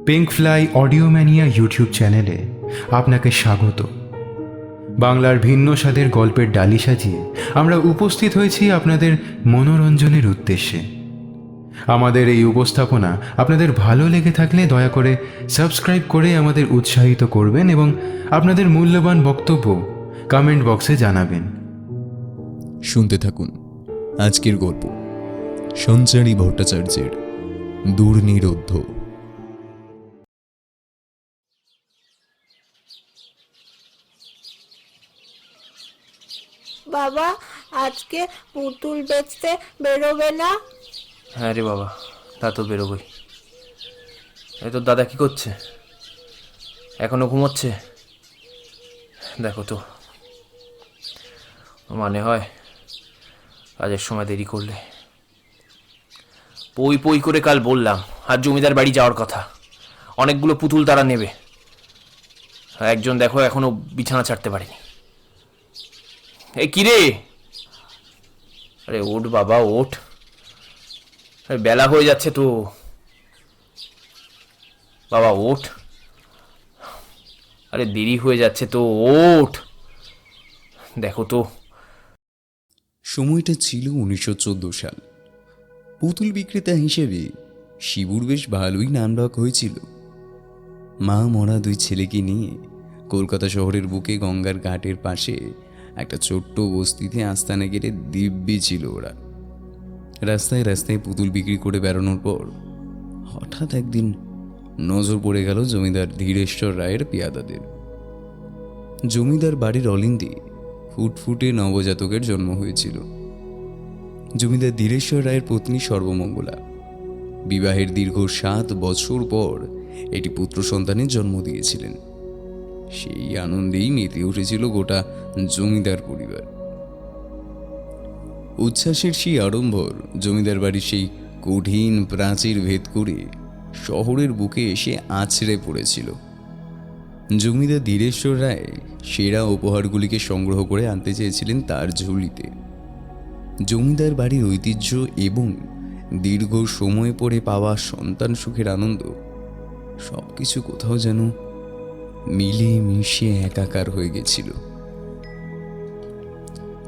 Pink fly audio mania YouTube চ্যানেলে আপনাকে স্বাগত। বাংলার ভিন্ন স্বাদের গল্পের ডালি সাজিয়ে আমরা উপস্থিত হয়েছি আপনাদের মনোরঞ্জনের উদ্দেশ্যে। আমাদের এই উপস্থাপনা আপনাদের ভালো লেগে থাকলে দয়া করে সাবস্ক্রাইব করে আমাদের উৎসাহিত করবেন এবং আপনাদের মূল্যবান বক্তব্য কমেন্ট বক্সে জানাবেন। শুনতে থাকুন আজকের গল্প, সঞ্চারী ভট্টাচার্যের দুর্নিরোধ্য। বাবা, আজকে পুতুল বেচতে বেরোবে না? হ্যাঁ রে বাবা, তা তো বেরোবই। এই তোর দাদা কি করছে? এখনো ঘুমোচ্ছে? দেখো তো, মানে হয় কাজের সময় দেরি করলে। পই পই করে কাল বললাম আর জমিদার বাড়ি যাওয়ার কথা, অনেকগুলো পুতুল তারা নেবে। একজন দেখো এখনো বিছানা ছাড়তে পারেনি। এই কিরে, আরে ওঠ বাবা ওঠ, বেলা হয়ে যাচ্ছে তো। বাবা ওঠ, আরে দেরি হয়ে যাচ্ছে তো, ওঠ। দেখো তো। সময়টা ছিল 1914 সাল। পুতুল বিক্রেতা হিসেবে শিবুর বেশ ভালোই নামডাক হয়েছিল। মা মরা দুই ছেলেকে নিয়ে কলকাতা শহরের বুকে গঙ্গার ঘাটের পাশে একটা ছোট্ট বস্তিতে আস্তানা গেড়ে দিব্যি ছিল ওরা। রাস্তায় রাস্তায় পুতুল বিক্রি করে বেড়ানোর পর হঠাৎ একদিন নজর পড়ে গেল জমিদার ধীরেশ্বর রায়ের পেয়াদাদের। জমিদার বাড়ির অলিন্দে ফুটফুটে নবজাতকের জন্ম হয়েছিল। জমিদার ধীরেশ্বর রায়ের পত্নী সর্বমঙ্গলা বিবাহের দীর্ঘ 7 বছর পর একটি পুত্র সন্তানের জন্ম দিয়েছিলেন। সেই আনন্দেই মেতে উঠেছিল গোটা জমিদার পরিবার। উচ্ছ্বাসের সেই আড়ম্বর জমিদার বাড়ির সেই কঠিন প্রাচীর ভেদ করে শহরের বুকে এসে আছড়ে পড়েছিল। জমিদার ধীরেশ্বর রায় সেরা উপহারগুলিকে সংগ্রহ করে আনতে চেয়েছিলেন তার ঝুলিতে। জমিদার বাড়ির ঐতিহ্য এবং দীর্ঘ সময় পরে পাওয়া সন্তান সুখের আনন্দ সবকিছু কোথাও যেন মিলে মিশে একাকার হয়ে গেছিল।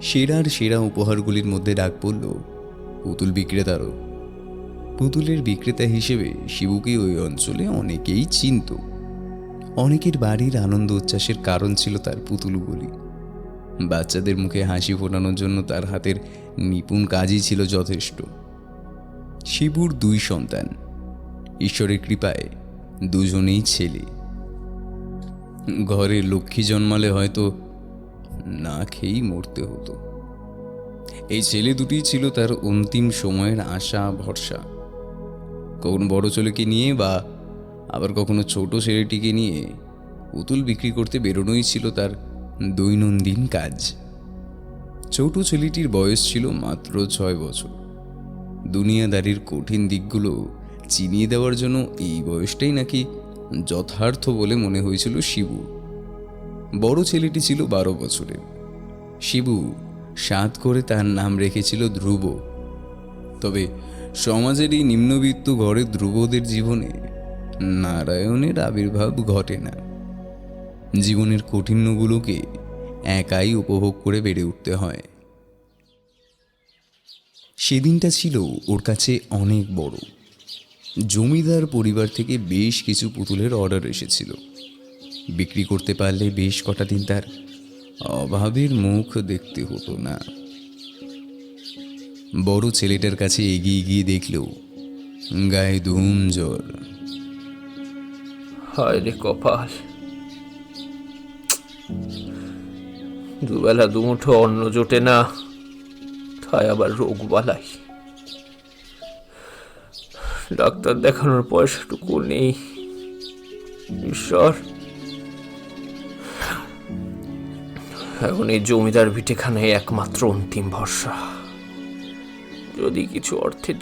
সেরার সেরা উপহারগুলির মধ্যে ডাক পড়ল পুতুল বিক্রেতারও। পুতুলের বিক্রেতা হিসেবে শিবুকে ওই অঞ্চলে অনেকেই চিনত। অনেকের বাড়ির আনন্দ উচ্ছ্বাসের কারণ ছিল তার পুতুলগুলি। বাচ্চাদের মুখে হাসি ফোটানোর জন্য তার হাতের নিপুণ কাজই ছিল যথেষ্ট। শিবুর 2 সন্তান, ঈশ্বরের কৃপায় দুজনেই ছেলে। ঘরে লক্ষ্মী জন্মালে হয়তো না খেয়েই মরতে হতো। এই ছেলে দুটি ছিল তার অন্তিম সময়ের আশা ভরসা। কখনো বড় ছেলেকে নিয়ে বা আবার কখনো ছোট ছেলেটিকে নিয়ে পুতুল বিক্রি করতে বেরোনোই ছিল তার দৈনন্দিন কাজ। ছোট ছেলেটির বয়স ছিল মাত্র 6 বছর। দুনিয়াদারির কঠিন দিকগুলো চিনিয়ে দেওয়ার জন্য এই বয়সটাই নাকি যথার্থ বলে মনে হয়েছিল শিবু। বড় ছেলেটি ছিল 12 বছরের। শিবু সাধ করে তার নাম রেখেছিল ধ্রুব। তবে সমাজের এই নিম্নবিত্ত ঘরে ধ্রুবদের জীবনে নারায়ণের আবির্ভাব ঘটে না। জীবনের কঠিনগুলোকে একাই উপভোগ করে বেড়ে উঠতে হয়। সেদিনটা ছিল ওর কাছে অনেক বড়। জমিদার পরিবার থেকে বেশ কিছু পুতুলের অর্ডার এসেছিল। বিক্রি করতে পারলে বেশ কটা দিন তার অভাবের মুখ দেখতে হতো না। বড় ছেলেটার কাছে এগিয়ে গিয়ে দেখলেও গায়ে ধুম জ্বর। হায় রে কপাল, দুবেলা দুমুঠো অন্ন জোটে না, তাই আবার রোগ বালাই। ডাক্তার দেখানোর পয়সাটুকু নেই। ঈশ্বর, এখন এই জমিদার ভিটেখানায় একমাত্র অন্তিম ভরসা। যদি কিছু অর্থের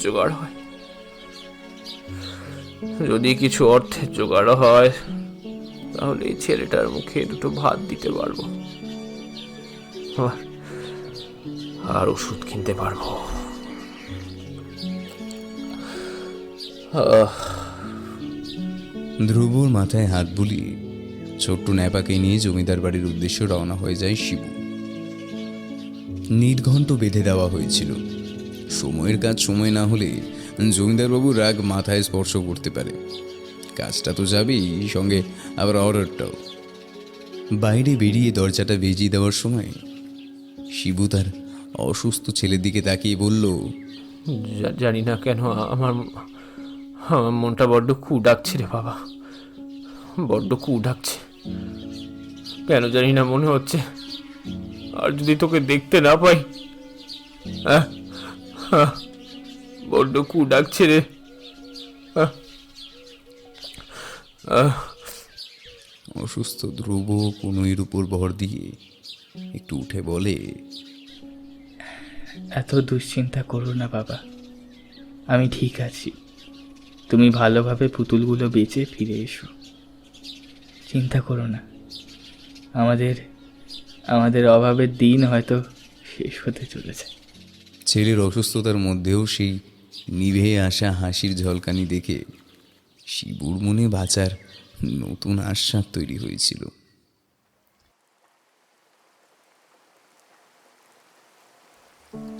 জোগাড় হয়, তাহলে এই ছেলেটার মুখে দুটো ভাত দিতে পারবো, আর ওষুধ কিনতে পারবো। ধ্রুবর মাথায় হাত বুলিয়ে ছোট্ট ন্যাপাকে নিয়ে জমিদার বাড়ির উদ্দেশ্যে রওনা হয়ে যায় শিবু। নির্ঘণ্ট বেঁধে দেওয়া হয়েছিল। সময়ের কাজ সময় না হলে জমিদারবাবুর রাগ মাথায় স্পর্শ করতে পারে। কাজটা তো যাবেই, সঙ্গে আবার অর্ডারটাও। বাইরে বেরিয়ে দরজাটা ভেজিয়ে দেওয়ার সময় শিবু তার অসুস্থ ছেলের দিকে তাকিয়ে বলল, জানি না কেন আমার আমার মনটা বড্ড কু ডাকছে রে বাবা, বড্ড কু ডাকছে। কেন জানি না মনে হচ্ছে আর যদি তোকে দেখতে না পাই, বড্ড কু ডাকছে রে। অসুস্থ ধ্রুব কনুইয়ের উপর ভর দিয়ে একটু উঠে বলে, এত দুশ্চিন্তা করো না বাবা, আমি ঠিক আছি। তুমি ভালোভাবে পুতুলগুলো বেচে ফিরে এসো, চিন্তা করো না। আমাদের আমাদের অভাবের দিন হয়তো শেষ হতে চলেছে। ছেলের অসুস্থতার মধ্যেও সেই নিভে আসা হাসির ঝলকানি দেখে শিবুর মনে বাঁচার নতুন আশ্বাস তৈরি হয়েছিল।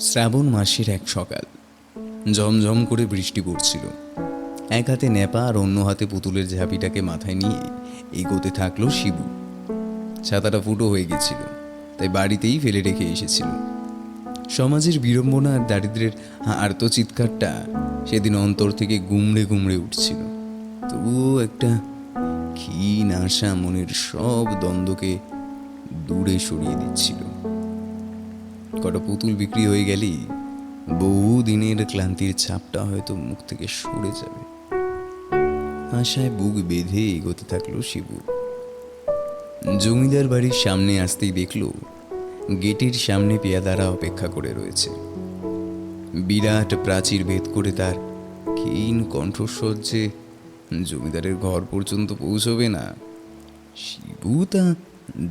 শ্রাবণ মাসের এক সকাল, ঝমঝম করে বৃষ্টি পড়ছিল। এক হাতে ন্যাপা আর অন্য হাতে পুতুলের ঝাঁপিটাকে মাথায় নিয়ে এগোতে থাকলো শিবু। ছাতাটা ফুটো হয়ে গেছিল, তাই বাড়িতেই ফেলে রেখে এসেছিল। সমাজের বিড়ম্বনা আর দারিদ্রের আর্তচিৎকারটা সেদিন অন্তর থেকে গুমড়ে গুমড়ে উঠছিল। তবুও একটা ক্ষীণ আশা মনের সব দ্বন্দ্বকে দূরে সরিয়ে দিচ্ছিল। কটা পুতুল বিক্রি হয়ে গেলেই বহু দিনের ক্লান্তির ছাপটা হয়তো মুখ থেকে সরে যাবে। আশায় বুক বেঁধে এগোতে থাকলো শিবু। জমিদার বাড়ির সামনে আসতেই দেখলো গেটের সামনে পেয়াদারা অপেক্ষা করে রয়েছে। বিরাট প্রাচীর ভেদ করে তার ক্ষীণ কণ্ঠস্বর যে জমিদারের ঘর পর্যন্ত পৌঁছবে না, শিবু তা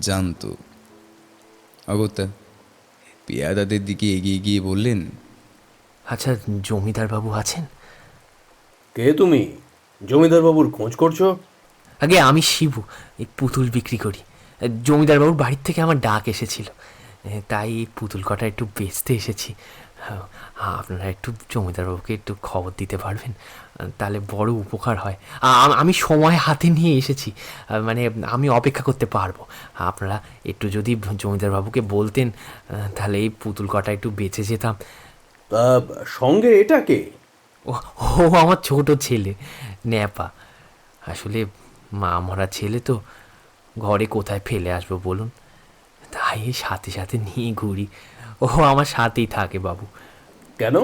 জানত। অগত্যা পেয়াদাদের দিকে এগিয়ে গিয়ে বললেন, আচ্ছা, জমিদার বাবু আছেন? কে তুমি? জমিদার বাবুর খোঁজ করছো? আগে আমি শিবু, এই পুতুল বিক্রি করি। জমিদার বাবুর বাড়ির থেকে আমার ডাক এসেছিল, তাই এই পুতুল কটা একটু বেচতে এসেছি। আপনারা একটু জমিদারবাবুকে একটু খবর দিতে পারবেন? তাহলে বড় উপকার হয়। আমি সময় হাতে নিয়ে এসেছি, মানে আমি অপেক্ষা করতে পারবো। আপনারা একটু যদি জমিদারবাবুকে বলতেন, তাহলে এই পুতুল কটা একটু বেঁচে যেতাম। তা সঙ্গে এটা কে? ও ও আমার ছোট ছেলে ন্যাপা। আসলে মা মরা ছেলে তো, ঘরে কোথায় ফেলে আসবো বলুন, তাই সাথে সাথে নিয়ে ঘুরি। ও আমার সাথেই থাকে বাবু। কেন,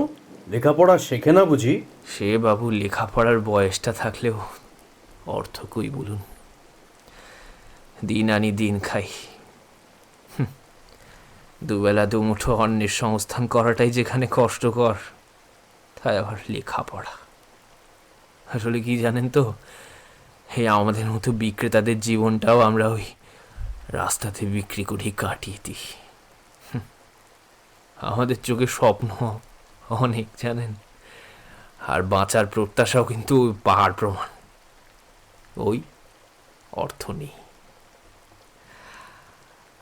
লেখাপড়া শেখে না বুঝি? সে বাবু লেখাপড়ার বয়সটা থাকলেও অর্থ কই বলুন। দিন আনি দিন খাই, দুবেলা দুমুঠো অন্যের সংস্থান করাটাই যেখানে কষ্টকর, তাই আবার লেখাপড়া। আসলে কি জানেন তো, এই আমাদের মতো বিক্রেতাদের জীবনটাও আমরা ওই রাস্তাতে বিক্রি করে কাটিয়ে দিই। আমাদের চোখে স্বপ্ন অনেক জানেন, আর বাঁচার প্রত্যাশাও কিন্তু পাহাড় প্রমাণ। ওই অর্থ নেই,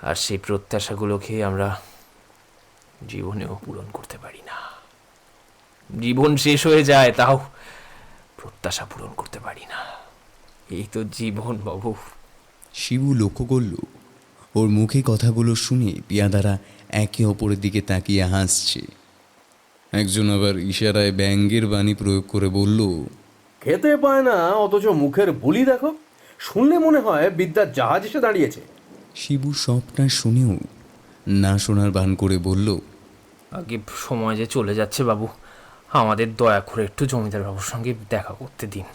আর সেই প্রত্যাশাগুলোকে আমরা জীবনেও পূরণ করতে পারি না। জীবন শেষ হয়ে যায়, তাও প্রত্যাশা পূরণ করতে পারি না। এই তো জীবন বাবু। শিবু লক্ষ্য করল ওর মুখে কথাগুলো শুনে পেয়াদারা একে অপরের দিকে তাকিয়ে হাসছে। একজন আবার ইশারায় ব্যঙ্গের বাণী প্রয়োগ করে বলল, খেতে পায় না অথচ মুখের বুলি দেখো, শুনলে মনে হয় বিদ্যার জাহাজ এসে দাঁড়িয়েছে। শিবু সবটা শুনেও না শোনার ভান করে বলল, আগে সময় যে চলে যাচ্ছে বাবু, আমাদের দয়া করে একটু জমিদার বাবুর সঙ্গে দেখা করতে দিন।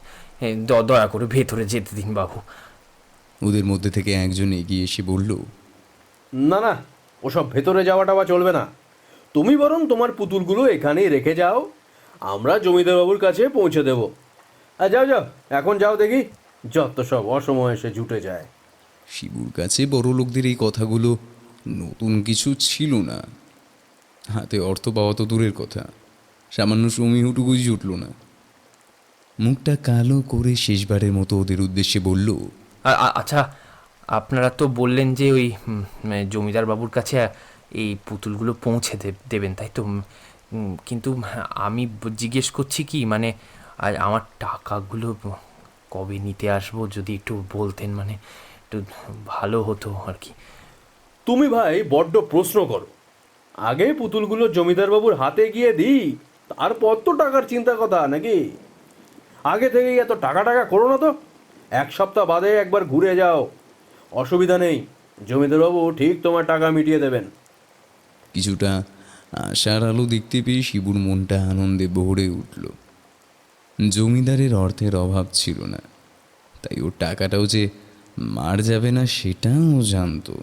দয়া করে ভেতরে যেতে দিন বাবু। ওদের মধ্যে থেকে একজন এগিয়ে এসে বলল, না না, ওসব ভেতরে যাওয়াটা বা চলবে না। তুমি বরং তোমার পুতুলগুলো এখানেই রেখে যাও, আমরা জমিদার বাবুর কাছে পৌঁছে দেব। আর যাও যাও, এখন যাও দেখি, যত সব অসময় এসে জুটে যায়। শিবুর কাছে বড় লোকদের এই কথাগুলো নতুন কিছু ছিল না। হাতে অর্থ পাওয়া তো দূরের কথা, সামান্য সমীহুটুকুই জুটল না। মুখটা কালো করে শেষবারের মতো ওদের উদ্দেশ্যে বলল, আচ্ছা, আপনারা তো বললেন যে ওই জমিদার বাবুর কাছে এই পুতুলগুলো পৌঁছে দেবেন, তাই তো? কিন্তু আমি জিজ্ঞেস করছি কি, মানে আমার টাকাগুলো কবে নিতে আসবো, যদি একটু বলতেন, মানে একটু ভালো হতো আর কি। তুমি ভাই বড্ড প্রশ্ন করো। আগে পুতুলগুলো জমিদার বাবুর হাতে গিয়ে দিই, তারপর তো টাকার চিন্তা কথা নাকি? আগে থেকেই এত টাকা টাকা করো না তো। এক সপ্তাহ বাদে একবার ঘুরে যাও, অসুবিধা নেই। জমিদার বাবু ঠিক তোমার টাকা মিটিয়ে দেবেন। কিছুটা আশার আলো দেখতে পেয়ে শিবুর মনটা আনন্দে ভরে উঠল। জমিদারের অর্থের অভাব ছিল না, তাই ওর টাকাটাও যে মার যাবে না সেটাও জানতো।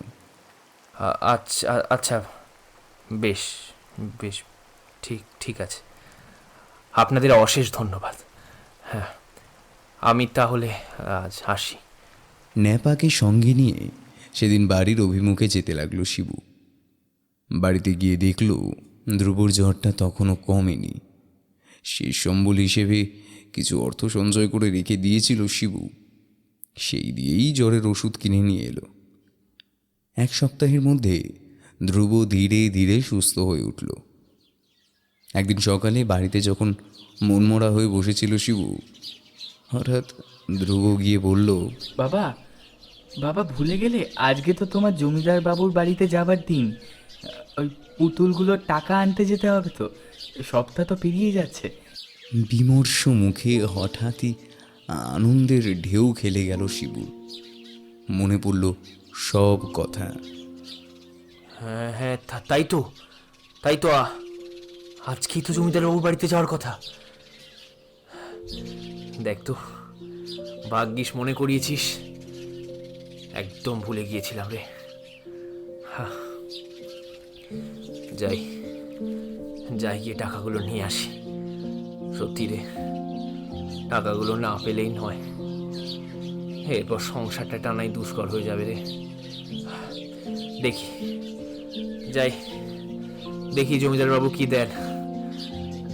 আচ্ছা আচ্ছা, বেশ বেশ, ঠিক ঠিক আছে, আপনাদের অশেষ ধন্যবাদ। হ্যাঁ, আমি তাহলে আজ আসি। ন্যাপাকে সঙ্গে নিয়ে সেদিন বাড়ির অভিমুখে যেতে লাগলো শিবু। বাড়িতে গিয়ে দেখল ধ্রুবর জ্বরটা তখনও কমেনি। শেষ সম্বল হিসেবে কিছু অর্থ সঞ্চয় করে রেখে দিয়েছিল শিবু, সেই দিয়েই জ্বরের ওষুধ কিনে নিয়ে এলো। এক সপ্তাহের মধ্যে ধ্রুব ধীরে ধীরে সুস্থ হয়ে উঠল। একদিন সকালে বাড়িতে যখন মনমরা হয়ে বসেছিল শিবু, হঠাৎ ধ্রুব গিয়ে বলল, বাবা, বাবা ভুলে গেলে আজকে তো তোমার জমিদার বাবুর বাড়িতে যাবার দিন। ওই পুতুলগুলোর টাকা আনতে যেতে হবে তো, সপ্তাহ তো পেরিয়ে যাচ্ছে। বিমর্ষ মুখে হঠাৎই আনন্দের ঢেউ খেলে গেল শিবুর। মনে পড়ল সব কথা। হ্যাঁ হ্যাঁ, তাই তো, তাই তো, আজকেই তো জমিদার বাবুর বাড়িতে যাওয়ার কথা। দেখ তো, ভাগ্যিস মনে করিয়েছিস, একদম ভুলে গিয়েছিলাম রে। যাই যাই, গিয়ে টাকাগুলো নিয়ে আসি। সত্যি রে, টাকাগুলো না পেলেই নয়, এরপর সংসারটা টানাই দুষ্কর হয়ে যাবে রে। দেখি, যাই দেখি জমিদার বাবু কি দেন।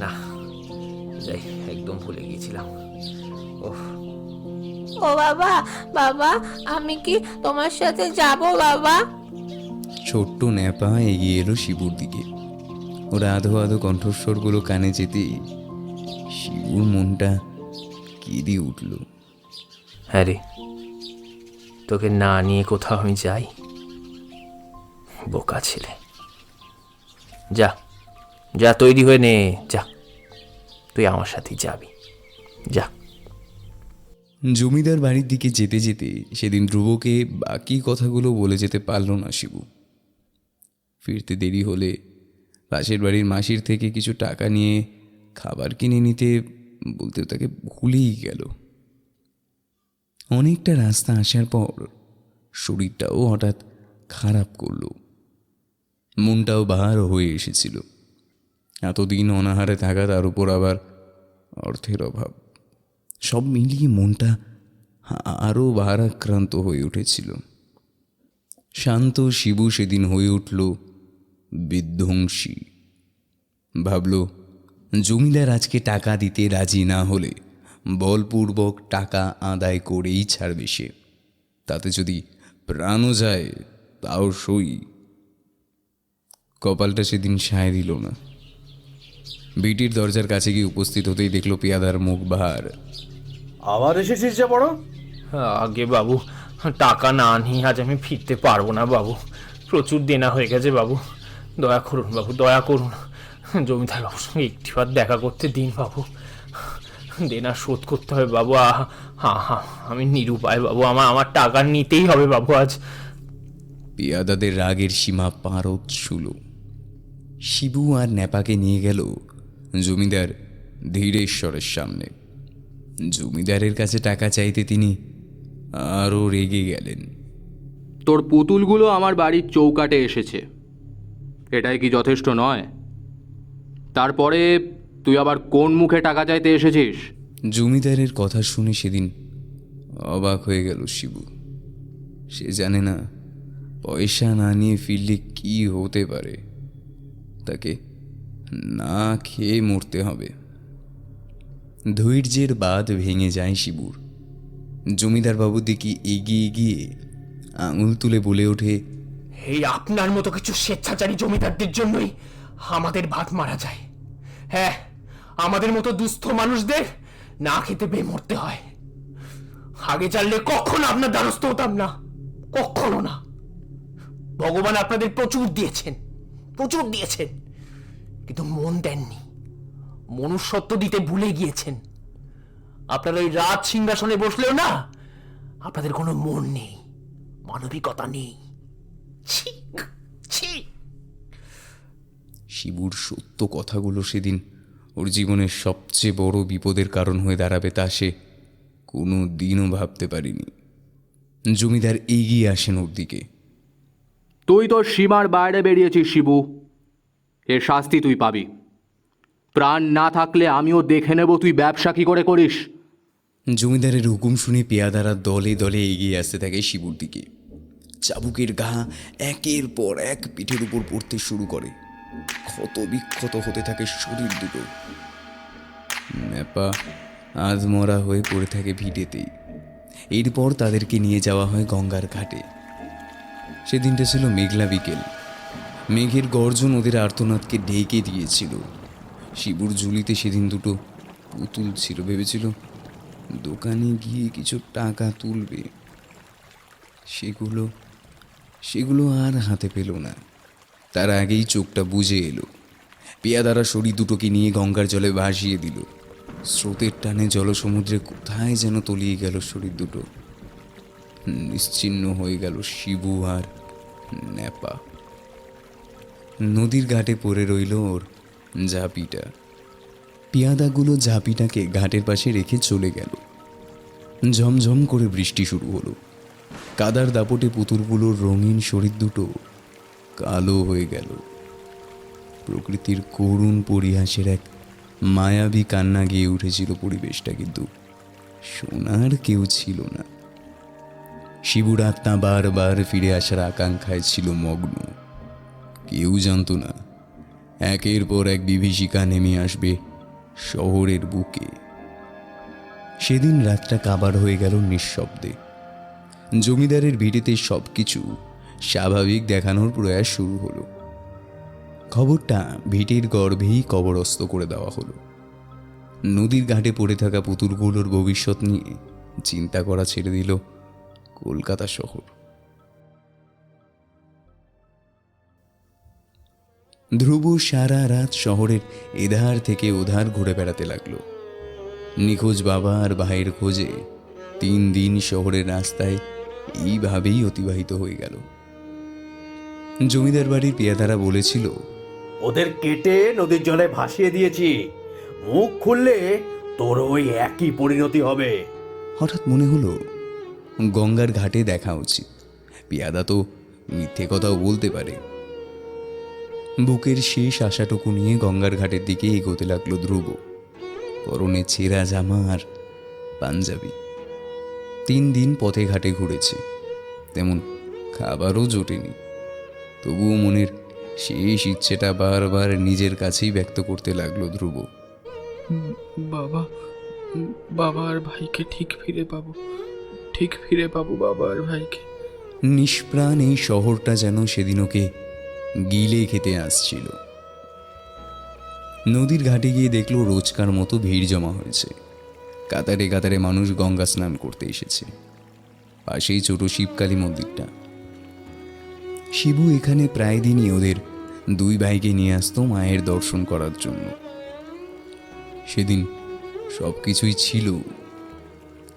না, যাই, একদম ভুলে গিয়েছিলাম। ওহ, ও বাবা, বাবা আমি কি তোমার সাথে যাব বাবা? ছোট্ট ন্যাপা এগিয়ে এলো শিবুর দিকে। ওর আধো আধো কণ্ঠস্বরগুলো কানে যেতে শিবুর মনটা কেঁদে উঠল। হ্যাঁ রে, তোকে না নিয়ে কোথাও আমি যাই? বোকা ছেলে, যা যা, তৈরি হয়ে নে, যা, তুই আমার সাথেই যাবি, যা। জমিদার বাড়ির দিকে যেতে যেতে সেদিন ধ্রুবকে বাকি কথাগুলো বলে যেতে পারল না শিবু। ফিরতে দেরি হলে পাশের বাড়ির মাসির থেকে কিছু টাকা নিয়ে খাবার কিনে নিতে বলতে তাকে ভুলেই গেল। অনেকটা রাস্তা আসার পর শরীরটাও হঠাৎ খারাপ করল, মনটাও ভার হয়ে এসেছিল। এতদিন অনাহারে থাকা, তার উপর আবার অর্থের অভাব, সব মিলিয়ে মনটা আরও ভারাক্রান্ত হয়ে উঠেছিল। শান্ত শিবু সেদিন হয়ে উঠল বিধ্বংসী। ভাবল, জমিদার আজকে টাকা দিতে রাজি না হলে বলপূর্বক টাকা আদায় করেই ছাড়বে সে। তাতে যদি প্রাণও যায় তাও সই। কপালটা সেদিন সায় দিল না। বিটির দরজার কাছে গিয়ে উপস্থিত হতেই দেখল পেয়াদার মুখ ভার। আবার এসেছিস যে বড়? আগে বাবু, টাকা না নিয়ে আজ আমি ফিরতে পারবো না বাবু, প্রচুর দেনা হয়ে গেছে বাবু, দয়া করুন বাবু, দয়া করুন, জমিদার বাবুর সঙ্গে একটিবার দেখা করতে দিন বাবু, দেনা শোধ করতে হবে বাবু। আমি নিরুপায় বাবু, আমার টাকা নিতেই হবে বাবু আজ। পেয়াদাদের রাগের সীমা পারদ ছুল। শিবু আর ন্যাপাকে নিয়ে গেল জমিদার ধীরেশ্বরের সামনে। জমিদারের কাছে টাকা চাইতে তিনি আরও রেগে গেলেন। তোর পুতুলগুলো আমার বাড়ির চৌকাটে এসেছে, এটাই কি যথেষ্ট নয়? তারপরে তুই আবার কোন মুখে টাকা চাইতে এসেছিস? জমিদারের কথা শুনে সেদিন অবাক হয়ে গেল শিবু। সে জানে না পয়সা না নিয়ে ফিরলে কি হতে পারে। তাকে না খেয়ে মরতে হবে। ধৈর্যের বাঁধ ভেঙে যায় শিবুর। জমিদার বাবুর দিকে এগিয়ে গিয়ে আঙুল তুলে বলে ওঠে, এই আপনার মতো কিছু স্বেচ্ছাচারী জমিদারদের জন্যই আমাদের ভাত মারা যায়। হ্যাঁ, আমাদের মতো দুস্থ মানুষদের না খেতে পেয়ে মরতে হয়। আগে জানলে কখনো আপনার দ্বারস্থ হতাম না, কখনো না। ভগবান আপনাদের প্রচুর দিয়েছেন, প্রচুর দিয়েছেন, কিন্তু মন দেননি, মনুষ্যত্ব দিতে ভুলে গিয়েছেন। আপনারা ওই রাজ সিংহাসনে বসলেও না আপনাদের কোনো মন নেই, মানবিকতা নেই। ছি, ছি। শিবুর সত্য কথাগুলো সেদিন ওর জীবনের সবচেয়ে বড় বিপদের কারণ হয়ে দাঁড়াবে তা সে কোনো দিনও ভাবতে পারিনি। জমিদার এগিয়ে আসেন ওর দিকে। তুই তোর সীমার বাইরে বেরিয়েছিস শিবু, এর শাস্তি তুই পাবি। প্রাণ না থাকলে আমিও দেখে নেব তুই ব্যবসা কি করে করিস। জমিদারের হুকুম শুনে পেয়াদারা দলে দলে এগিয়ে আসতে থাকে শিবুর দিকে। চাবুকের ঘা একের পর এক পিঠের উপর পড়তে শুরু করে। ক্ষত বিক্ষত হতে থাকে শরীর দুটো। ন্যাপা আধমরা হয়ে পড়ে থাকে ভিটেতেই। এরপর তাদেরকে নিয়ে যাওয়া হয় গঙ্গার ঘাটে। সেদিনটা ছিল মেঘলা বিকেল। মেঘের গর্জন ওদের আর্তনাদকে ঢেকে দিয়েছিল। শিবুর ঝুলিতে সেদিন দুটো পুতুল ছিল। ভেবেছিল দোকানে গিয়ে কিছু টাকা তুলবে, সেগুলো আর হাতে পেল না। তার আগেই চোখটা বুজে এলো। পেয়াদারা শরীর দুটোকে নিয়ে গঙ্গার জলে ভাসিয়ে দিল। স্রোতের টানে জলসমুদ্রে কোথায় যেন তলিয়ে গেল শরীর দুটো। নিশ্চিহ্ন হয়ে গেল শিবু আর ন্যাপা। নদীর ঘাটে পড়ে রইল ওর ঝাঁপিটা। পেয়াদাগুলো ঝাঁপিটাকে ঘাটের পাশে রেখে চলে গেল। ঝমঝম করে বৃষ্টি শুরু হলো। কাদার দাপটে পুতুলগুলোর রঙিন শরীর দুটো কালো হয়ে গেল। প্রকৃতির করুণ পরিহাসের এক মায়াবী কান্না গিয়ে উঠেছিল পরিবেশটা, কিন্তু শোনার কেউ ছিল না। শিবুর আত্মা বারবার ফিরে আসার আকাঙ্ক্ষায় ছিল মগ্ন। কেউ জানত না একের পর এক বিভীষিকা নেমে আসবে শহরের বুকে। সেদিন রাতটা কাবার হয়ে গেল নিঃশব্দে। জমিদারের ভিটেতে সবকিছু স্বাভাবিক দেখানোর প্রয়াস শুরু হলো। খবরটা ভিটের গর্ভেই কবরস্থ করে দেওয়া হলো। নদীর ঘাটে পড়ে থাকা পুতুলগুলোর ভবিষ্যৎ নিয়ে চিন্তা করা ছেড়ে দিল কলকাতা শহর। ধ্রুব সারা রাত শহরের এধার থেকে ওধার ঘুরে বেড়াতে লাগলো। নিখোঁজ বাবা আর ভাইয়ের খোঁজে 3 দিন শহরের রাস্তায় এইভাবেই অতিবাহিত হয়ে গেল। জমিদার বাড়ির পেয়াদারা বলেছিল, ওদের কেটে নদীর জলে ভাসিয়ে দিয়েছি, মুখ খুললে তোর ওই একই পরিণতি হবে। হঠাৎ মনে হলো গঙ্গার ঘাটে দেখা উচিত। পেয়াদা তো মিথ্যে কথাও বলতে পারে। বুকের শেষ আশাটুকু নিয়ে গঙ্গার ঘাটের দিকে এগোতে লাগলো ধ্রুব। পরনে ছেঁড়া জামা আর পাঞ্জাবি। 3 দিন পথে ঘাটে ঘুরেছে, তেমন খাবারও জোটেনি। তবুও মনের শেষ ইচ্ছেটা বারবার নিজের কাছেই ব্যক্ত করতে লাগলো ধ্রুব। বাবা, বাবা আর ভাইকে ঠিক ফিরে পাবো বাবা আর ভাইকে। নিষ্প্রাণ এই শহরটা যেন সেদিন ওকে গিলে খেতে আসছিল। নদীর ঘাটে গিয়ে দেখলো রোজকার মতো ভিড় জমা হয়েছে। কাতারে কাতারে মানুষ গঙ্গা স্নান করতে এসেছে। পাশেই ছোট শিবকালী মন্দিরটা। শিবু এখানে প্রায় দিনই ওদের 2 ভাইকে নিয়ে আসতো মায়ের দর্শন করার জন্য। সেদিন সবকিছুই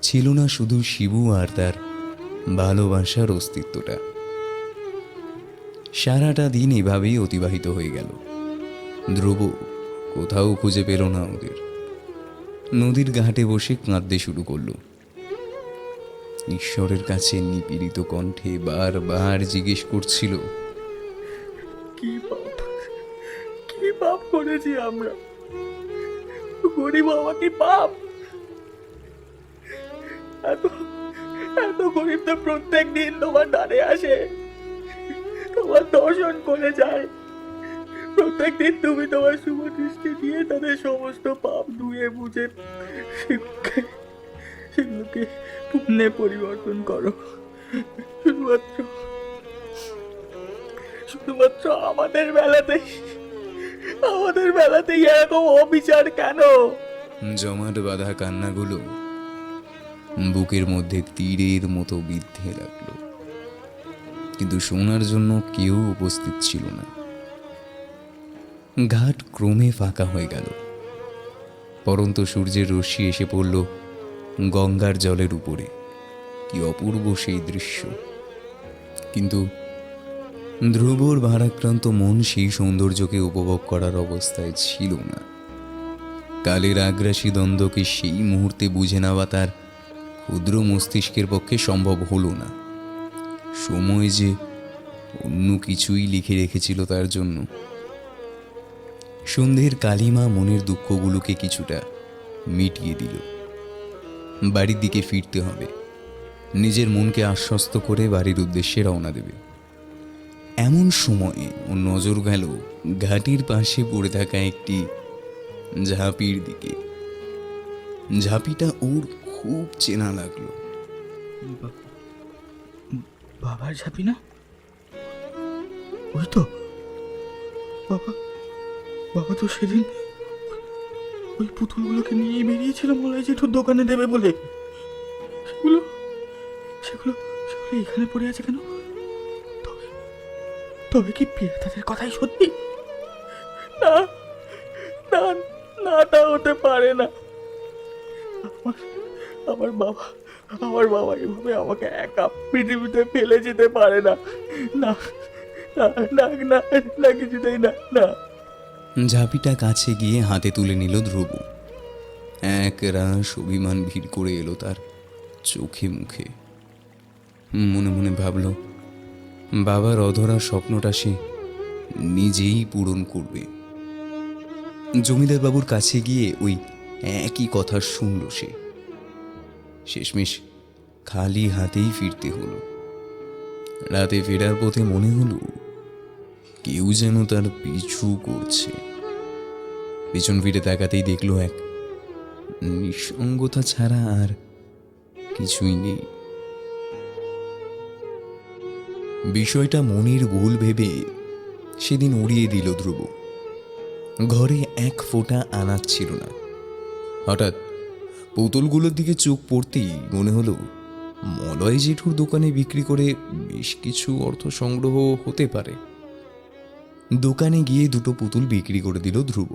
ছিল না শুধু শিবু আর তার ভালোবাসার অস্তিত্বটা। সারাটা দিন এভাবেই অতিবাহিত হয়ে গেল। ধ্রুব কোথাও খুঁজে পেল না ওদের। নদীর ঘাটে বসে কাঁদতে শুরু করলো। ঈশ্বরের কাছে নিপীড়িত কণ্ঠে বারবার জিজ্ঞেস করছিল, কি পাপ করেছি আমরা? গরিব বাবা, কি পাপ? এত গরিব তো প্রত্যেক দিন তোমার দ্বারে আসে, তোমার দর্শন করে যায়, প্রত্যেকদিন তুমি তোমার শুভ দৃষ্টি দিয়ে তাদের সমস্ত পাপ ধুয়ে মুছে সেগুলোকে পুণ্যে পরিবর্তন করো। শুধুমাত্র শুধুমাত্র আমাদের বেলাতেই এরকম অবিচার কেন? জমাট বাঁধা কান্নাগুলো বুকের মধ্যে তীরের মতো বিদ্ধে লাগলো, কিন্তু শোনার জন্য কেউ উপস্থিত ছিল না। ঘাট ক্রমে ফাঁকা হয়ে গেল। পরন্ত সূর্যের রশ্মি এসে পড়ল গঙ্গার জলের উপরে। কি অপূর্ব সেই দৃশ্য! কিন্তু ধ্রুবর ভারাক্রান্ত মন সেই সৌন্দর্যকে উপভোগ করার অবস্থায় ছিল না। কালের আগ্রাসী দ্বন্দ্বকে সেই মুহূর্তে বুঝে নেওয়া তার ক্ষুদ্র মস্তিষ্কের পক্ষে সম্ভব হলো না। সময় যে অন্য কিছুই লিখে রেখেছিল তার জন্য। সন্ধ্যের কালিমা মনের দুঃখগুলোকে কিছুটা মিটিয়ে দিল। বাড়ির দিকে ফিরতে হবে। নিজের মনকে আশ্বস্ত করে বাড়ির উদ্দেশ্যে রওনা দেবে। এমন সময়ে ওর নজর গেল ঘাটির পাশে পড়ে থাকা একটি ঝাঁপির দিকে। ঝাঁপিটা ওর খুব চেনা লাগলো। বাবার ঝাঁপি না? ওই তো বাবা তো সেদিন ওই পুতুলগুলোকে নিয়ে বেরিয়েছিল মলয় জেঠুর দোকানে দেবে বলে। সেগুলো সেগুলো সেগুলো এখানে পড়ে আছে কেন? তবে কি তাদের কথাই সত্যি? না না না, তা হতে পারে না। আমার বাবা এভাবে আমাকে একা পৃথিবীতে ফেলে যেতে পারে না। না না না না না, কিছুতেই না না। ঝাঁপিটা কাছে গিয়ে হাতে তুলে নিল ধ্রুব। এক রাস অভিমান ভিড় করে এলো তার চোখে মুখে। মনে মনে ভাবল, বাবার অধরা স্বপ্নটা সে নিজেই পূরণ করবে। জমিদার বাবুর কাছে গিয়ে ওই একই কথা শুনল সে। শেষমেশ খালি হাতেই ফিরতে হলো। রাতে ফেরার পথে মনে হলো কেউ যেন তার পিছু করছে। পিছন ফিরে তাকাতেই দেখলো এক নিঃসঙ্গতা ছাড়া আর কিছুই নেই। বিষয়টা মনের ভুল ভেবে সেদিন উড়িয়ে দিল ধ্রুব। ঘরে এক ফোঁটা আনাজ ছিল না। হঠাৎ পুতুলগুলোর দিকে চোখ পড়তেই মনে হলো মলয় জেঠুর দোকানে বিক্রি করে বেশ কিছু অর্থ সংগ্রহ হতে পারে। দোকানে গিয়ে দুটো পুতুল বিক্রি করে দিল ধ্রুব।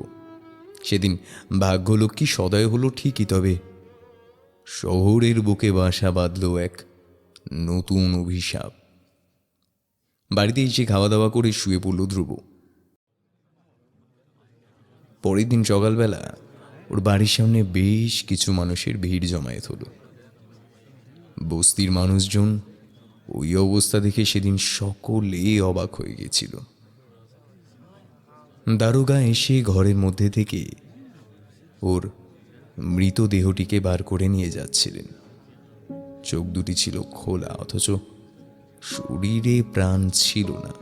সেদিন ভাগ্যলক্ষ্মী সদয় হলো ঠিকই, তবে শহরের বুকে বাসা বাঁধল এক নতুন অভিশাপ। বাড়িতে এসে খাওয়া দাওয়া করে শুয়ে পড়ল ধ্রুব। পরের দিন সকালবেলা ওর বাড়ির সামনে বেশ কিছু মানুষের ভিড় জমায়েত হলো। বস্তির মানুষজন ওই অবস্থা দেখে সেদিন সকলে অবাক হয়ে গেছিল। দারোগা এসে ঘরের মধ্যে থেকে ওর মৃতদেহটিকে বার করে নিয়ে যাচ্ছিলেন। চোখ দুটি ছিল খোলা, অথচ শরীরে প্রাণ ছিল না।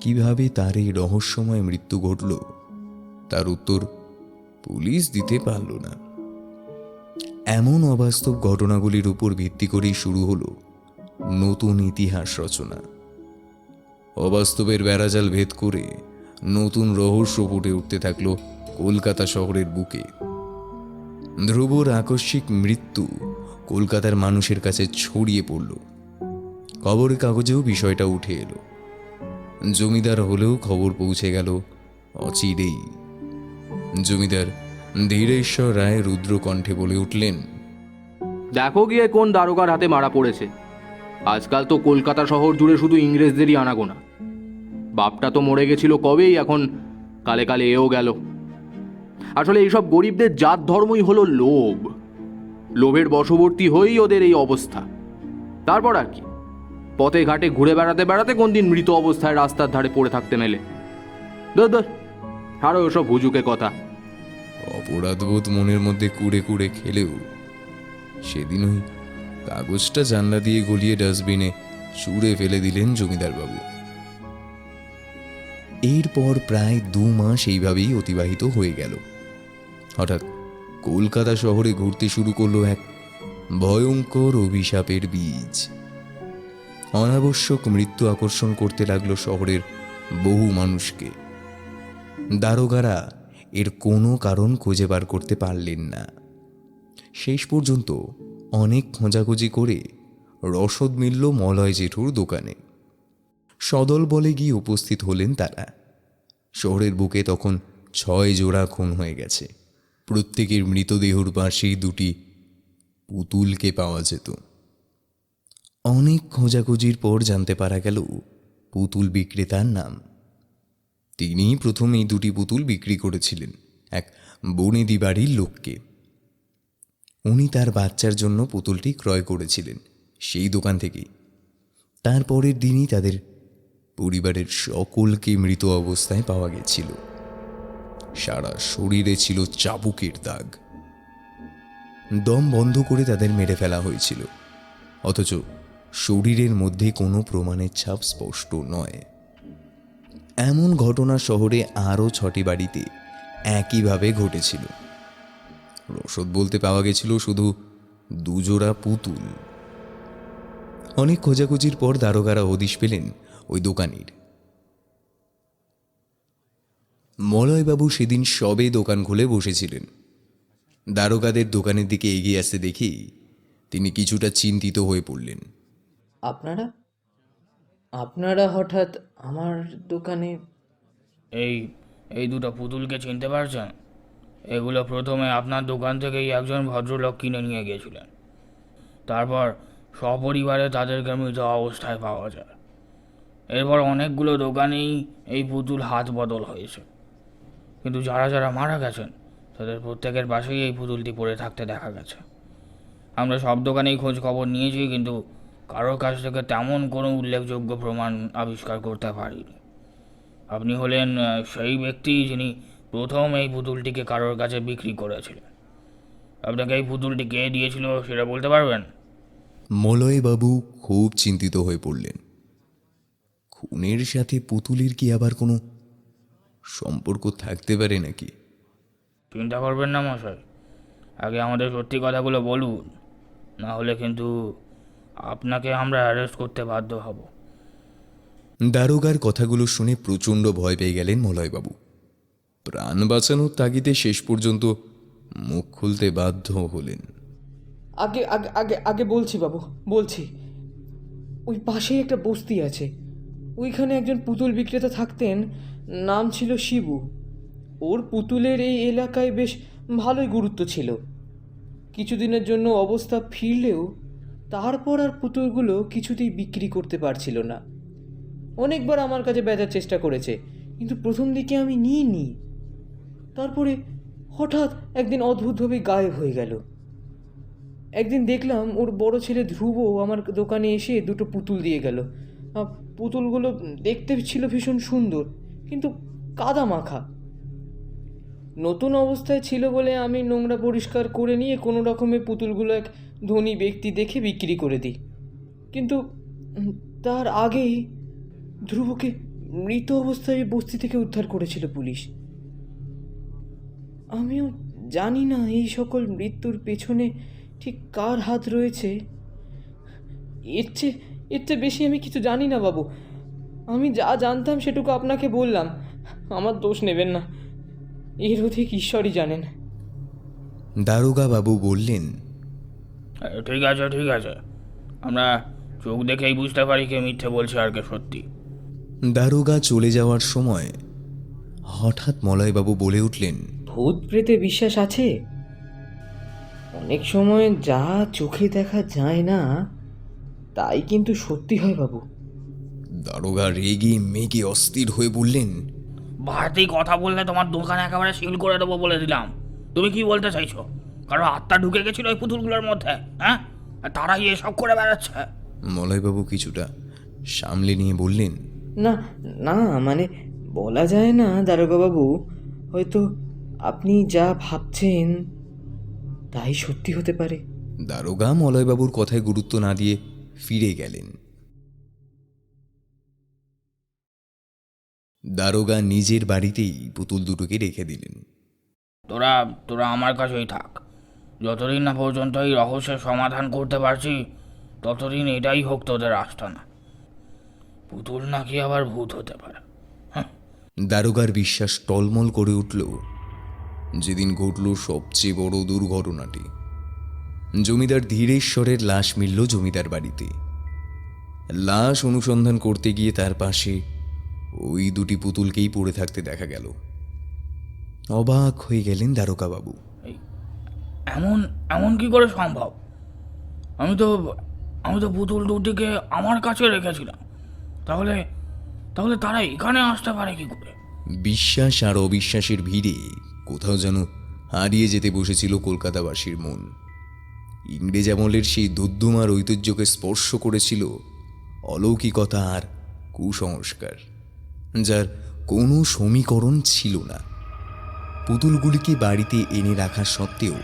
কিভাবে তার এই রহস্যময় মৃত্যু ঘটল তার উত্তর পুলিশ দিতে পারল না। এমন অবাস্তব ঘটনাগুলির উপর ভিত্তি করেই শুরু হলো নতুন ইতিহাস রচনা। অবাস্তবের বেড়াজাল ভেদ করে নতুন রহস্য ফুটে উঠতে থাকলো কলকাতা শহরের বুকে। ধ্রুবর আকস্মিক মৃত্যু কলকাতার মানুষের কাছে ছড়িয়ে পড়ল। খবরের কাগজেও বিষয়টা উঠে এলো। জমিদার হলেও খবর পৌঁছে গেল অচিরেই। জমিদার ধীরেশ্বর রায় রুদ্র কণ্ঠে বলে উঠলেন, দেখো গিয়ে কোন দারোগার হাতে মারা পড়েছে। আজকাল তো কলকাতা শহর জুড়ে শুধু ইংরেজদেরই আনাগোনা। বাপটা তো মরে গেছিল কবেই, এখন কালে কালে এও গেল। আসলে এইসব গরিবদের জাত ধর্মই হলো লোভ। লোভের বশবর্তী হয়েই ওদের এই অবস্থা। তারপর আর কি, পথে ঘাটে ঘুরে বেড়াতে বেড়াতে কোন দিন মৃত অবস্থায় রাস্তার ধারে পড়ে থাকতে মেলে। দর আরো ওসব হুজুকে কথা। অপরাধবোধ মনের মধ্যে কুড়ে কুড়ে খেলেও সেদিন ওই কাগজটা জানলা দিয়ে গলিয়ে ডাস্টবিনে ছুঁড়ে ফেলে দিলেন জমিদার বাবু। এরপর প্রায় 2 মাস এইভাবেই অতিবাহিত হয়ে গেল। হঠাৎ কলকাতা শহরে ঘুরতে শুরু করলো এক ভয়ঙ্কর অভিশাপের বীজ। অনাবশ্যক মৃত্যু আকর্ষণ করতে লাগলো শহরের বহু মানুষকে। দারোগারা এর কোনো কারণ খুঁজে বার করতে পারলেন না। শেষ পর্যন্ত অনেক খোঁজাখুঁজি করে রসদ মিলল মলয় জেঠুর দোকানে। সদল বলে গিয়ে উপস্থিত হলেন তারা। শহরের বুকে তখন 6 জোড়া খুন হয়ে গেছে। প্রত্যেকের মৃতদেহর পাশেই 2টি পুতুলকে পাওয়া যেত। অনেক খোঁজাখুঁজির পর জানতে পারা গেল পুতুল বিক্রেতার নাম। তিনিই প্রথম এই 2টি পুতুল বিক্রি করেছিলেন এক বনেদি বাড়ির লোককে। উনি তার বাচ্চার জন্য পুতুলটি ক্রয় করেছিলেন সেই দোকান থেকেই। তারপরের দিনই তাদের পরিবারের সকলকে মৃত অবস্থায় পাওয়া গেছিল। সারা শরীরে ছিল চাবুকের দাগ। দম বন্ধ করে তাদের মেরে ফেলা হয়েছিল, অথচ শরীরের মধ্যে কোনো প্রমাণের ছাপ স্পষ্ট নয়। এমন ঘটনা শহরে আরও 6টি বাড়িতে একইভাবে ঘটেছিল। রসদ বলতে পাওয়া গেছিল শুধু 2 জোড়া পুতুল। অনেক খোঁজাখুঁজির পর দারোগারা হদিশ পেলেন ওই দোকানির। মলয়বাবু সেদিন সবে দোকান খুলে বসেছিলেন। দারোগাদের দোকানের দিকে এগিয়ে আসতে দেখি তিনি কিছুটা চিন্তিত হয়ে পড়লেন। আপনারা আপনারা হঠাৎ আমার দোকানে? এই এই দুটো পুতুলকে চিনতে পারছেন? এগুলো প্রথমে আপনার দোকান থেকেই একজন ভদ্রলোক কিনে নিয়ে গিয়েছিলেন। তারপর সপরিবারে তাদেরকে মৃত অবস্থায় পাওয়া যায়। এরপর অনেকগুলো দোকানেই এই পুতুল হাত বদল হয়েছে, কিন্তু যারা যারা মারা গেছেন তাদের প্রত্যেকের পাশেই এই পুতুলটি পড়ে থাকতে দেখা গেছে। আমরা সব দোকানেই খোঁজ খবর নিয়েছি, কিন্তু কারোর কাছ থেকে তেমন কোনো উল্লেখযোগ্য প্রমাণ আবিষ্কার করতে পারিনি। আপনি হলেন সেই ব্যক্তি যিনি প্রথম এই পুতুলটিকে কারোর কাছে বিক্রি করেছিলেন। আপনাকে এই পুতুলটি কে দিয়েছিল সেটা বলতে পারবেন? মলয়বাবু খুব চিন্তিত হয়ে পড়লেন। খুনের সাথে পুতুলের কি আবার কোনো সম্পর্ক থাকতে পারে নাকি? চিন্তা করবেন না মশাই, আগে আমাদের সত্যি কথাগুলো বলুন, না হলে কিন্তু আপনাকে আমরা অ্যারেস্ট করতে বাধ্য হব। দারোগার কথাগুলো শুনে প্রচণ্ড ভয় পেয়ে গেলেন মলয়বাবু। প্রাণ বাঁচানোর তাগিদে শেষ পর্যন্ত মুখ খুলতে বাধ্য হলেন। আগে আগে আগে আগে বলছি বাবু, বলছি। ওই পাশেই একটা বস্তি আছে, ওইখানে একজন পুতুল বিক্রেতা থাকতেন, নাম ছিল শিবু। ওর পুতুলের এই এলাকায় বেশ ভালোই গুরুত্ব ছিল। কিছুদিনের জন্য অবস্থা ফিরলেও তারপর আর পুতুলগুলো কিছুতেই বিক্রি করতে পারছিল না। অনেকবার আমার কাছে বেচার চেষ্টা করেছে, কিন্তু প্রথম দিকে আমি নিইনি। তারপরে হঠাৎ একদিন অদ্ভুতভাবে গায়েব হয়ে গেল। একদিন দেখলাম ওর বড় ছেলে ধ্রুব আমার দোকানে এসে 2টো পুতুল দিয়ে গেল। পুতুলগুলো দেখতে ছিল ভীষণ সুন্দর, কিন্তু কাদা মাখা। নতুন অবস্থায় ছিল বলে আমি নোংরা পরিষ্কার করে নিয়ে কোনো রকমে পুতুলগুলো এক ধনী ব্যক্তি দেখে বিক্রি করে দিই। কিন্তু তার আগেই ধ্রুবকে মৃত অবস্থায় বস্তি থেকে উদ্ধার করেছিল পুলিশ। আমিও জানি না এই সকল মৃত্যুর পেছনে ঠিক কার হাত রয়েছে। এর চেয়ে বেশি আমি কিছু জানি না বাবু। আমি যা জানতাম সেটুকু আপনাকে বললাম, আমার দোষ নেবেন না, এর অধিক ঈশ্বরই জানেন। দারোগা বাবু বললেন, ঠিক আছে ঠিক আছে, আমরা চোখ দেখেই বুঝতে পারি কে মিথ্যে বলছে আর কে সত্যি। দারোগা চলে যাওয়ার সময় হঠাৎ মলয়বাবু বলে উঠলেন, ভূত প্রেতে বিশ্বাস আছে? অনেক সময় যা চোখে দেখা যায় না তাই কিন্তু সত্যি হয় বাবু। দারোগা রেগে মেগে অস্থির হয়ে বললেন, বাড়তি কথা বললে তোমার দোকান একেবারে সিল করে দেবো বলে দিলাম। তুমি কি বলতে চাইছো? কারো আত্মা ঢুকে গেছিল ওই পুতুলগুলোর মধ্যে, হ্যাঁ? আর তারাই এসব করে বেড়াচ্ছে। মলয়বাবু কিছুটা সামলে নিয়ে বললেন, না না, মানে বলা যায় না দারোগাবাবু, হয়তো আপনি যা ভাবছেন তাই সত্যি হতে পারে। দারোগা মলয়বাবুর কথায় গুরুত্ব না দিয়ে ফিরে গেলেন। দারোগা নিজের বাড়িতেই পুতুল দুটোকে রেখে দিলেন। তোরা তোরা আমার কাছেই থাক। যতদিন না পর্যন্ত এই রহস্যের সমাধান করতে পারছি ততদিন এটাই হোক তোদের আস্তানা। পুতুল নাকি আবার ভূত হতে পারে। দারোগার বিশ্বাস টলমল করে উঠল যেদিন ঘটল সবচেয়ে বড় দুর্ঘটনাটি। জমিদার ধীরেশ্বরের লাশ মিলল জমিদার বাড়িতে। লাশ অনুসন্ধান করতে গিয়ে তার পাশে ওই দুটি পুতুলকেই পড়ে থাকতে দেখা গেল। অবাক হয়ে গেলেন দারোগাবাবু। এমন এমন কি করে সম্ভব? আমি তো পুতুল দুটিকে আমার কাছে রেখেছিলাম। তাহলে তাহলে তারা এখানে আসতে পারে কি করে? বিশ্বাস আর অবিশ্বাসের ভিড়ে কোথাও যেন হারিয়ে যেতে বসেছিল কলকাতাবাসীর মন। ইংরেজ আমলের সেই ধুদ্ধুমার ঐতিহ্যকে স্পর্শ করেছিল অলৌকিকতা আর কুসংস্কার, যার কোনো সমীকরণ ছিল না। পুতুলগুলিকে বাড়িতে এনে রাখা সত্ত্বেও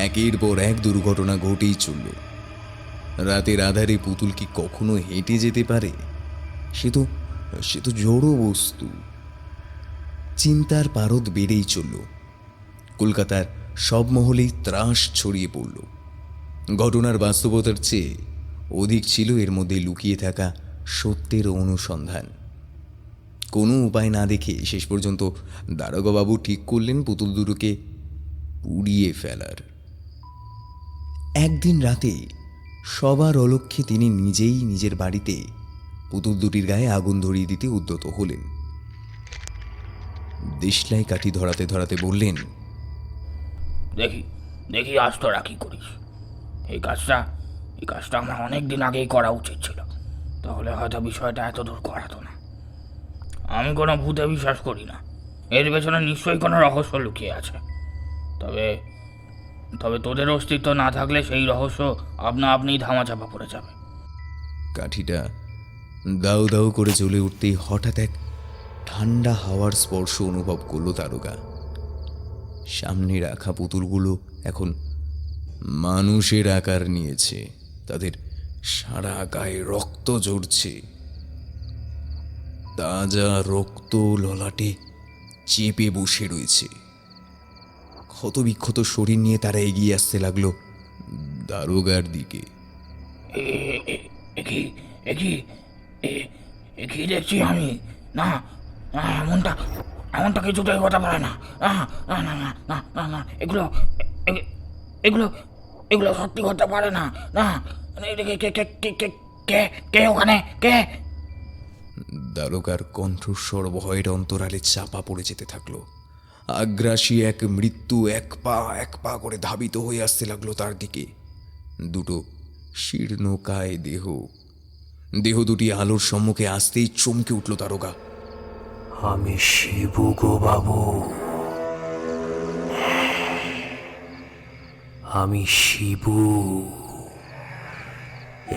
একের পর এক দুর্ঘটনা ঘটেই চলল। রাতের আধারে পুতুল কি কখনো হেঁটে যেতে পারে? সে তো জড় বস্তু। চিন্তার পারদ বেড়েই চলল। কলকাতার সব মহলেই ত্রাস ছড়িয়ে পড়ল। ঘটনার বাস্তবতার চেয়ে অধিক ছিল এর মধ্যে লুকিয়ে থাকা সত্যের অনুসন্ধান। কোনো উপায় না দেখে শেষ পর্যন্ত দারোগাবাবু ঠিক করলেন পুতুল দুটোকে পুড়িয়ে ফেলার। একদিন রাতে সবার অলক্ষ্যে তিনি নিজেই নিজের বাড়িতে পুতুল দুটির গায়ে আগুন ধরিয়ে দিতে উদ্যত হলেন। দেশলাই কাঠি ধরাতে ধরাতে বললেন, দেখি দেখি আজ তোরা কি করিস। এই কাজটা আমার অনেক দিন আগেই করা উচিত ছিল, তাহলে হয়তো বিষয়টা এত দূর করাতো না। আমি কোনো ভূতে বিশ্বাস করি না। এর পেছনে নিশ্চয়ই কোনো রহস্য লুকিয়ে আছে। তবে তবে তোদের অস্তিত্ব না থাকলে সেই রহস্য আপনিই ধামাচাপা পড়ে যাবে। কাঠিটা দাউ দাউ করে জ্বলে উঠতেই হঠাৎ এক ঠান্ডা হাওয়ার স্পর্শ অনুভব করল দারোগা। সামনে রাখা পুতুলগুলো এখন মানুষের আকার নিয়েছে। তাদের সারা গায়ে রক্ত ঝরছে। তাজা রক্ত ললাটে চেপে বসে রয়েছে। ক্ষতবিক্ষত শরীর নিয়ে তারা এগিয়ে আসতে লাগলো দারোগার দিকে। কি দেখছি আমি? না না, এমনটা কিছুতেই হতে পারে না। না না না না না না, এগুলো এগুলো এগুলো সত্যি হতে পারে না। না, কে ওখানে? কে? দারোগার কণ্ঠস্বর ভয়ের অন্তরালে চাপা পড়ে যেতে থাকলো। আগ্রাসী এক মৃত্যু এক পা করে ধাবিত হয়ে আসতে লাগলো তার দিকে। দুটো শীর্ণকায় দেহ দুটি আলোর সম্মুখে আসতেই চমকে উঠল দারোগা। আমি শিবু গো বাবু, আমি শিবু।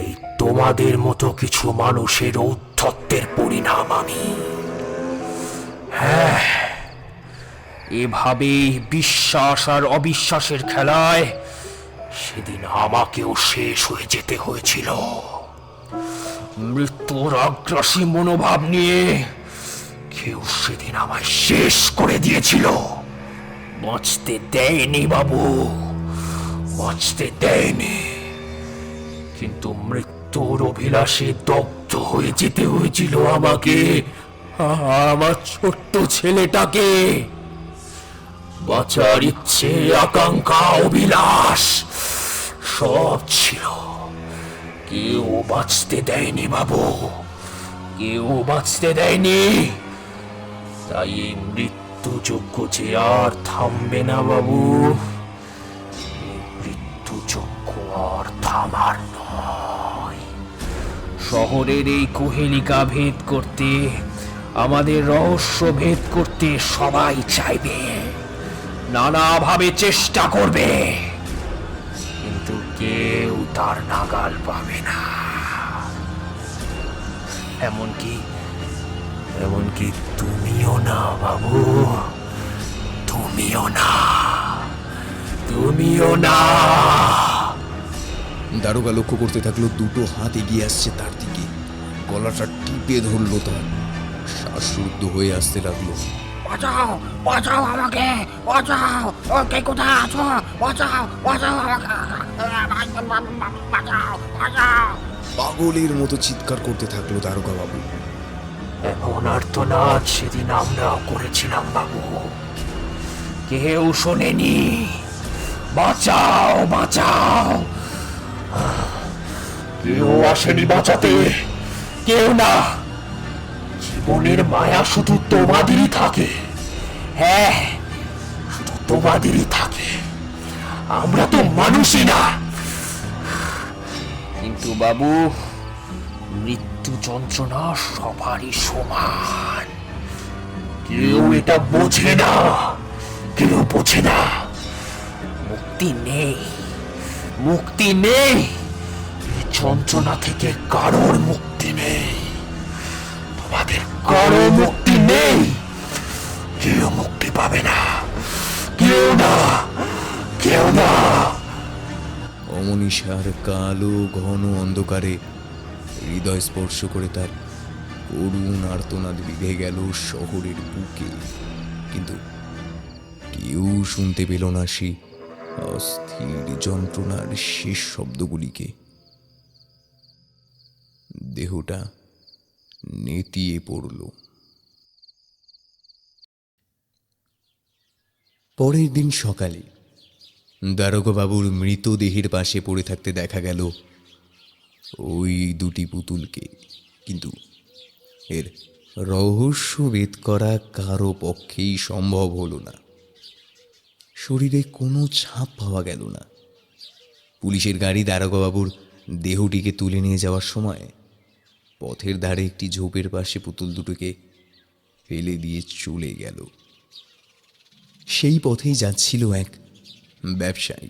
এই তোমাদের মতো কিছু মানুষের ঔদ্ধত্যের পরিণাম আমি। হ্যাঁ, এভাবে বিশ্বাস আর অবিশ্বাসের খেলায় সেদিন আমাকেও শেষ হয়ে যেতে হয়েছিল। মৃত্যুর আগ্রাসী মনোভাব নিয়ে কেউ সেদিন আমায় শেষ করে দিয়েছিল। বাঁচতে দেয়নি বাবু, বাঁচতে দেয়নি। কিন্তু মৃত্যুর অভিলাষে দগ্ধ হয়ে যেতে হয়েছিল আমাকে, আমার ছোট্ট ছেলেটাকে। বাঁচার ইচ্ছে, আকাঙ্ক্ষা, অভিলাষ সব ছিল। কেউ বাঁচতে দেয়নি বাবু, কেউ বাঁচতে দেয়নি। তাই এই মৃত্যুযজ্ঞ যে আর থামবে না বাবু। এই মৃত্যুযজ্ঞ আর থামার নয়। শহরের এই কুহেলিকা ভেদ করতে, আমাদের রহস্য ভেদ করতে সবাই চাইবে, নানাভাবে চেষ্টা করবে, কিন্তু কেউ তার নাগাল পাবে না। এমনকি তুমিও না বাবু, তুমিও না। দারোগা লক্ষ্য করতে থাকলো দুটো হাত এগিয়ে আসছে তার দিকে। গলাটা টিপে ধরলো তার। শ্বাসরুদ্ধ হয়ে আসতে লাগলো। বাঁচাও বাঁচাও আমাকে, বাঁচাও, কে কোথায় আছো, বাঁচাও বাঁচাও আমাকে, বাঁচাও বাঁচাও। পাগলের মতো চিৎকার করতে থাকলো দারোগা বাবু। এমন আর্তনাদ সেদিন আমরাও করেছিলাম বাবু, কেউ শোনেনি। বাঁচাও বাঁচাও, কেউ আসেনি বাঁচাতে, কেউ না। জীবনের মায়া শুধু তোমাদেরই থাকে, হ্যাঁ শুধু তোমাদেরই থাকে। আমরা তো মানুষই না। কিন্তু বাবু, মৃত্যু যন্ত্রণা সবারই সমান। কেউ এটা বোঝে না, কেউ বোঝে না। মুক্তি নেই, মুক্তি নেই। এই যন্ত্রণা থেকে কারোর মুক্তি নেই, তোমাদের কারো মুক্তি নেই। কেউ মুক্তি পাবে না, কেউ না, কেউ না। অমনীষার কালো ঘন অন্ধকারে হৃদয় স্পর্শ করে তার করুণ আর্তনাদ বিঁধে গেল শহরের বুকে। কিন্তু কেউ শুনতে পেল না সেই অস্থির যন্ত্রণার শেষ শব্দগুলিকে। দেহটা নেতিয়ে পড়ল। পরের দিন সকালে দারোগা বাবুর মৃতদেহের পাশে পড়ে থাকতে দেখা গেল ওই দুটি পুতুলকে। কিন্তু এর রহস্য ভেদ করা কারো পক্ষেই সম্ভব হলো না। শরীরে কোনো ছাপ পাওয়া গেল না। পুলিশের গাড়ি দারোগা বাবুর দেহটিকে তুলে নিয়ে যাওয়ার সময় পথের ধারে একটি ঝোপের পাশে পুতুল দুটোকে ফেলে দিয়ে চলে গেল। সেই পথেই যাচ্ছিল এক ব্যবসায়ী।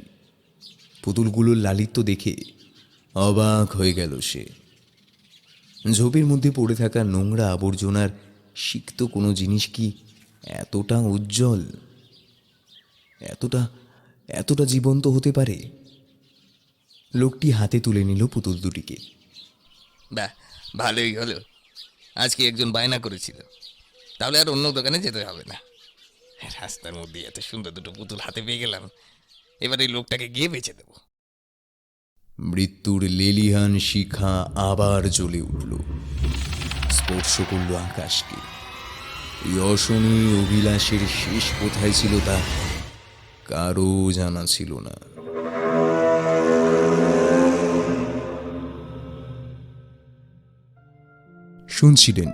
পুতুলগুলোর লালিত্য দেখে অবাক হয়ে গেল সে। ঝোপের মধ্যে পড়ে থাকা নোংরা আবর্জনার সিক্ত কোনো জিনিস কি এতটা উজ্জ্বল, এতটা জীবন্ত হতে পারে? লোকটি হাতে তুলে নিল পুতুল দুটিকে। বাহ, ভালোই হলো। আজকে একজন বায়না করেছিল, তাহলে আর অন্য দোকানে যেতে হবে না। রাস্তার মধ্যে এত সুন্দর দুটো পুতুল হাতে পেয়ে গেলাম, এবার এই লোকটাকে গিয়ে বেচে দেব। মৃত্যুর লেলিহান শিখা আবার জ্বলে উঠল, স্পর্শ করল আকাশকে। এই অশনি অভিলাষের শেষ কোথায় ছিল তা কারো জানা ছিল না। শুনছিলেন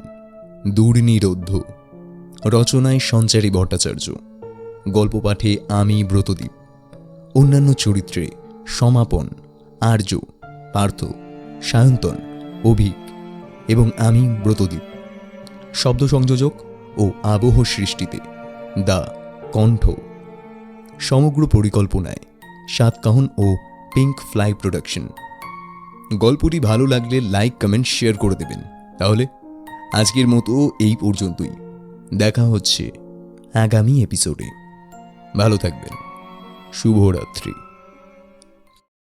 দুর্নিরোধ্য, রচনায় সঞ্চারী ভট্টাচার্য, গল্প পাঠে আমি ব্রতদীপ, অন্যান্য চরিত্রে সমাপন, আর্য, পার্থ, সায়ন্তন, অভিক এবং আমি ব্রতদীপ। শব্দ সংযোজক ও আবহ সৃষ্টিতে দা কণ্ঠ। সমগ্র পরিকল্পনায় সাতকাহন ও পিঙ্ক ফ্লাই প্রোডাকশন। গল্পটি ভালো লাগলে লাইক, কমেন্ট, শেয়ার করে দেবেন। তাহলে আজকের মতো এই পর্যন্তই। দেখা হচ্ছে আগামী এপিসোডে। ভালো থাকবেন। শুভরাত্রি।